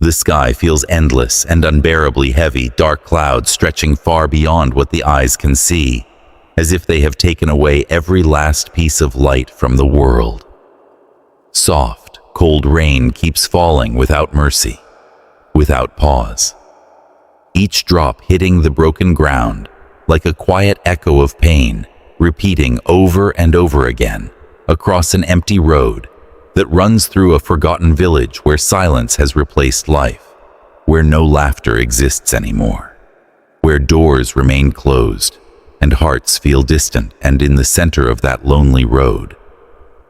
The sky feels endless and unbearably heavy, dark clouds stretching far beyond what the eyes can see, as if they have taken away every last piece of light from the world. Soft, cold rain keeps falling without mercy, without pause. Each drop hitting the broken ground like a quiet echo of pain, repeating over and over again across an empty road that runs through a forgotten village where silence has replaced life, where no laughter exists anymore, where doors remain closed and hearts feel distant. And in the center of that lonely road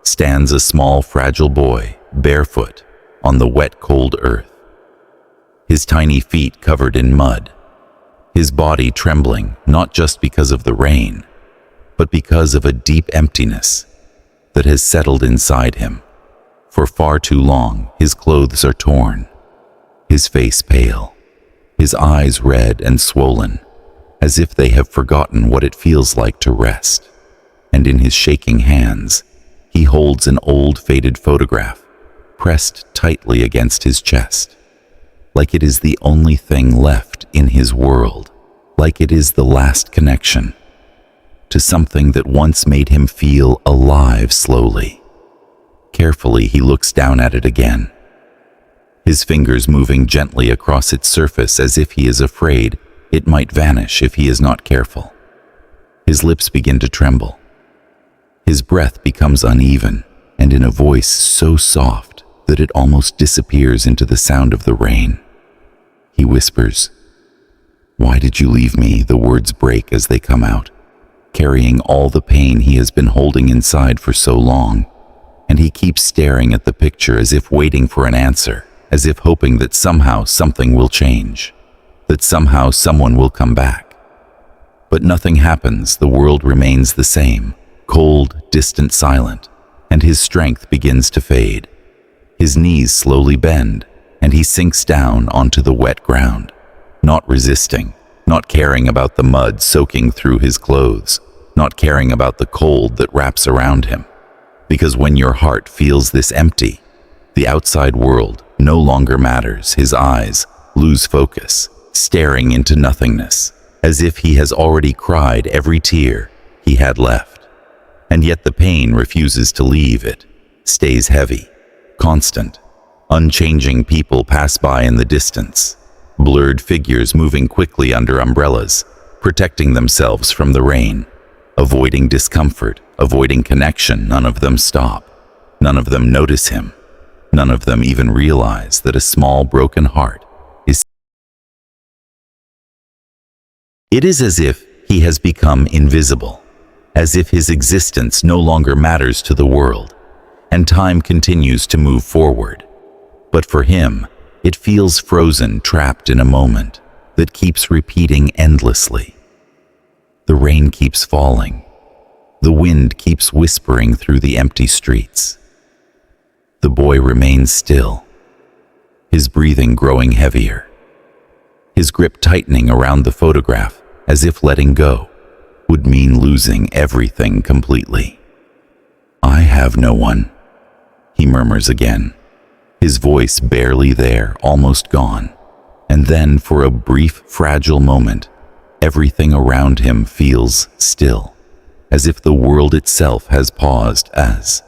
stands a small, fragile boy, barefoot on the wet, cold earth, his tiny feet covered in mud, his body trembling not just because of the rain, but because of a deep emptiness that has settled inside him. For far too long, his clothes are torn, his face pale, his eyes red and swollen, as if they have forgotten what it feels like to rest. And in his shaking hands, he holds an old faded photograph, pressed tightly against his chest, like it is the only thing left in his world, like it is the last connection to something that once made him feel alive. Slowly, carefully, he looks down at it again, his fingers moving gently across its surface as if he is afraid it might vanish if he is not careful. His lips begin to tremble. His breath becomes uneven, and in a voice so soft that it almost disappears into the sound of the rain, he whispers, "Why did you leave me?" The words break as they come out, carrying all the pain he has been holding inside for so long. And he keeps staring at the picture as if waiting for an answer, as if hoping that somehow something will change, that somehow someone will come back. But nothing happens. The world remains the same, cold, distant, silent, and his strength begins to fade. His knees slowly bend, and he sinks down onto the wet ground, not resisting, not caring about the mud soaking through his clothes, not caring about the cold that wraps around him. Because when your heart feels this empty, the outside world no longer matters. His eyes lose focus, staring into nothingness, as if he has already cried every tear he had left. And yet the pain refuses to leave. It stays heavy, constant, unchanging. People pass by in the distance, blurred figures moving quickly under umbrellas, protecting themselves from the rain, avoiding discomfort, avoiding connection. None of them stop. None of them notice him. None of them even realize that a small broken heart is. It is as if he has become invisible, as if his existence no longer matters to the world, and time continues to move forward. But for him, it feels frozen, trapped in a moment that keeps repeating endlessly. The rain keeps falling. The wind keeps whispering through the empty streets. The boy remains still, his breathing growing heavier, his grip tightening around the photograph, as if letting go would mean losing everything completely. "I have no one," he murmurs again, his voice barely there, almost gone. And then, for a brief, fragile moment, everything around him feels still, as if the world itself has paused, as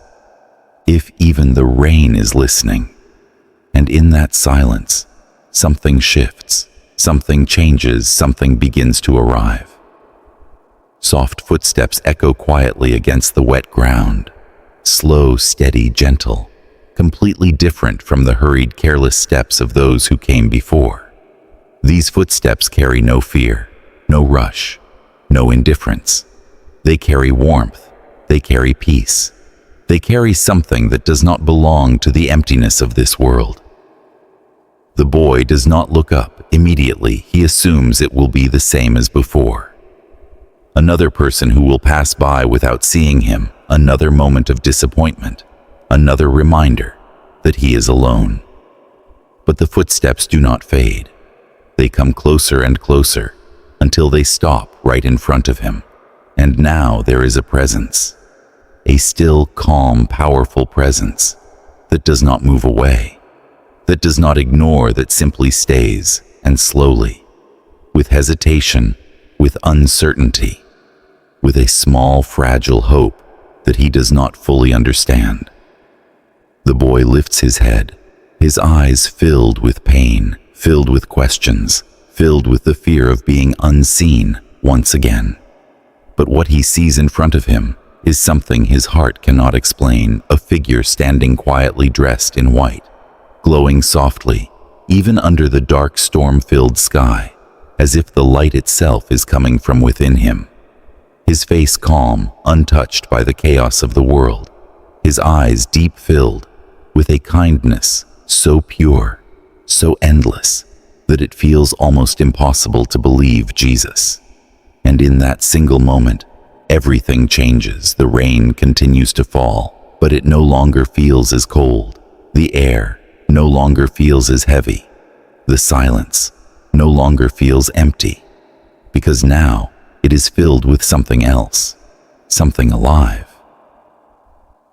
if even the rain is listening. And in that silence, something shifts, something changes, something begins to arrive. Soft footsteps echo quietly against the wet ground, slow, steady, gentle, completely different from the hurried, careless steps of those who came before. These footsteps carry no fear, no rush, no indifference. They carry warmth, they carry peace. They carry something that does not belong to the emptiness of this world. The boy does not look up immediately. He assumes it will be the same as before. Another person who will pass by without seeing him, another moment of disappointment, another reminder that he is alone. But the footsteps do not fade. They come closer and closer until they stop right in front of him. And now there is a presence, a still, calm, powerful presence that does not move away, that does not ignore, that simply stays, and slowly, with hesitation, with uncertainty, with a small, fragile hope that he does not fully understand. The boy lifts his head, his eyes filled with pain, filled with questions, filled with the fear of being unseen once again. But what he sees in front of him is something his heart cannot explain, a figure standing quietly dressed in white, glowing softly, even under the dark storm-filled sky, as if the light itself is coming from within him. His face calm, untouched by the chaos of the world, his eyes deep-filled with a kindness so pure, so endless, that it feels almost impossible to believe Jesus. And in that single moment, everything changes. The rain continues to fall, but it no longer feels as cold. The air no longer feels as heavy. The silence no longer feels empty, because now it is filled with something else, something alive.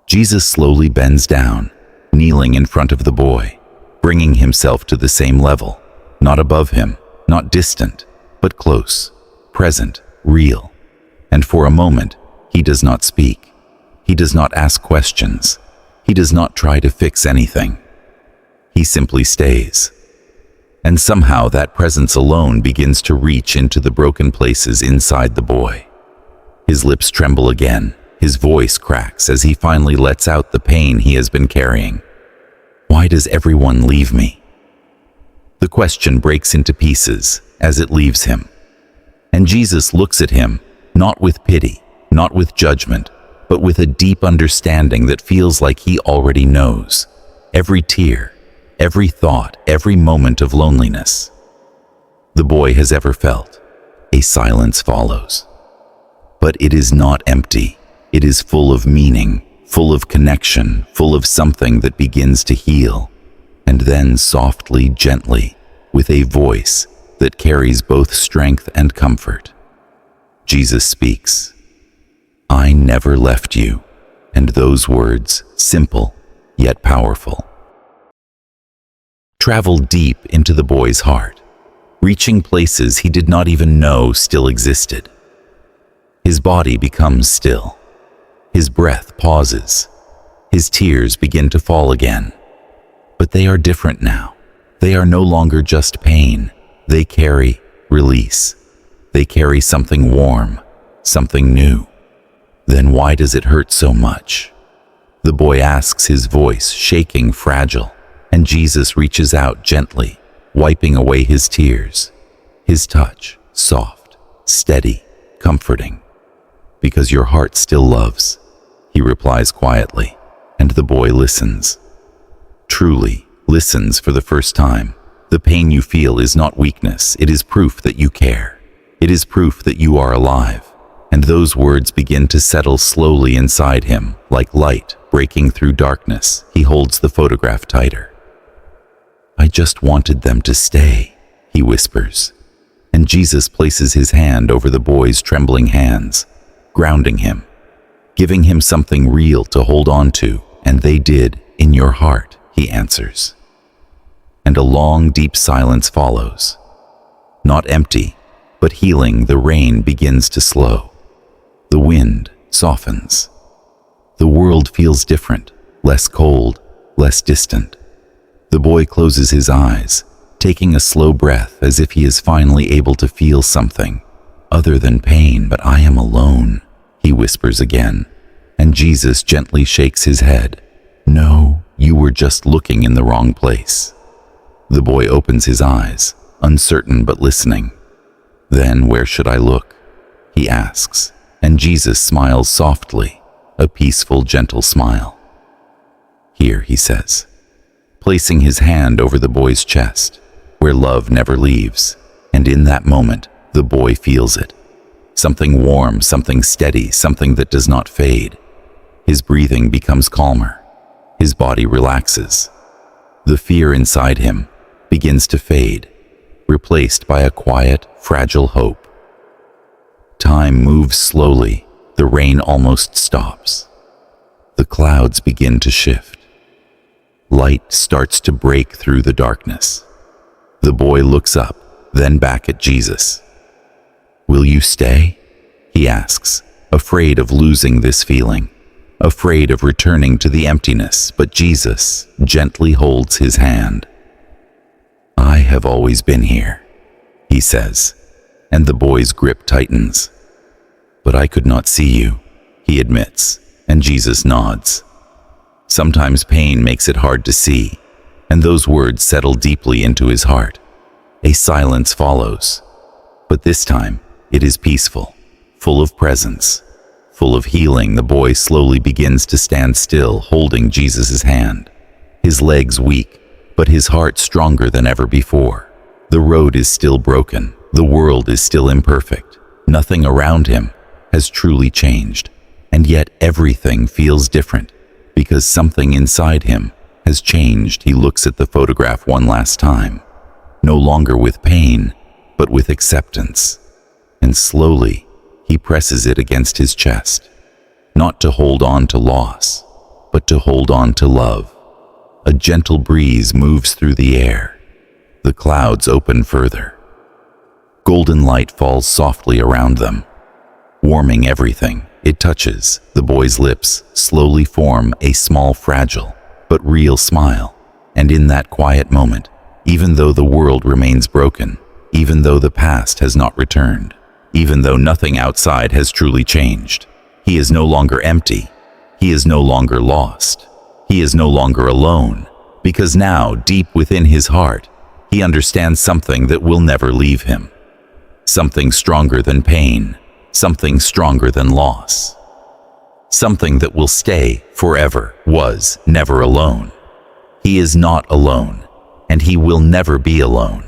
Jesus slowly bends down, kneeling in front of the boy, bringing himself to the same level, not above him, not distant, but close, present, real. And for a moment, he does not speak. He does not ask questions. He does not try to fix anything. He simply stays. And somehow that presence alone begins to reach into the broken places inside the boy. His lips tremble again. His voice cracks as he finally lets out the pain he has been carrying. Why does everyone leave me? The question breaks into pieces as it leaves him. And Jesus looks at him, not with pity, not with judgment, but with a deep understanding that feels like he already knows. Every tear, every thought, every moment of loneliness the boy has ever felt. A silence follows. But it is not empty. It is full of meaning, full of connection, full of something that begins to heal. And then softly, gently, with a voice that carries both strength and comfort, Jesus speaks, "I never left you." And those words, simple yet powerful, travel deep into the boy's heart, reaching places he did not even know still existed. His body becomes still. His breath pauses. His tears begin to fall again. But they are different now. They are no longer just pain. They carry release. They carry something warm, something new. Then why does it hurt so much? The boy asks, his voice shaking, fragile, and Jesus reaches out gently, wiping away his tears. His touch, soft, steady, comforting. "Because your heart still loves," he replies quietly, and the boy listens. Truly listens for the first time. The pain you feel is not weakness. It is proof that you care. It is proof that you are alive. And those words begin to settle slowly inside him, like light breaking through darkness. He holds the photograph tighter. "I just wanted them to stay," he whispers. And Jesus places his hand over the boy's trembling hands, grounding him, giving him something real to hold on to. "And they did, in your heart," he answers. And a long, deep silence follows. Not empty, but healing. The rain begins to slow. The wind softens. The world feels different, less cold, less distant. The boy closes his eyes, taking a slow breath as if he is finally able to feel something other than pain. "But I am alone," he whispers again, and Jesus gently shakes his head. "No, you were just looking in the wrong place." The boy opens his eyes, uncertain but listening. "Then where should I look?" he asks, and Jesus smiles softly, a peaceful, gentle smile. "Here," he says, placing his hand over the boy's chest, "where love never leaves." And in that moment, the boy feels it. Something warm, something steady, something that does not fade. His breathing becomes calmer. His body relaxes. The fear inside him begins to fade, replaced by a quiet, fragile hope. Time moves slowly. The rain almost stops. The clouds begin to shift. Light starts to break through the darkness. The boy looks up, then back at Jesus. "Will you stay?" he asks, afraid of losing this feeling, afraid of returning to the emptiness, but Jesus gently holds his hand. "I have always been here," he says, and the boy's grip tightens. "But I could not see you," he admits, and Jesus nods. Sometimes pain makes it hard to see, and those words settle deeply into his heart. A silence follows, but this time it is peaceful, full of presence, full of healing. The boy slowly begins to stand still, holding Jesus' hand. His legs weak, but his heart stronger than ever before. The road is still broken, the world is still imperfect. Nothing around him has truly changed, and yet everything feels different, because something inside him has changed. He looks at the photograph one last time, no longer with pain, but with acceptance. And slowly, he presses it against his chest, not to hold on to loss, but to hold on to love. A gentle breeze moves through the air. The clouds open further. Golden light falls softly around them, warming everything it touches. The boy's lips slowly form a small, fragile, but real smile. And in that quiet moment, even though the world remains broken, even though the past has not returned, even though nothing outside has truly changed, he is no longer empty. He is no longer lost. He is no longer alone, because now, deep within his heart, he understands something that will never leave him. Something stronger than pain, something stronger than loss. Something that will stay forever, was never alone. He is not alone, and he will never be alone.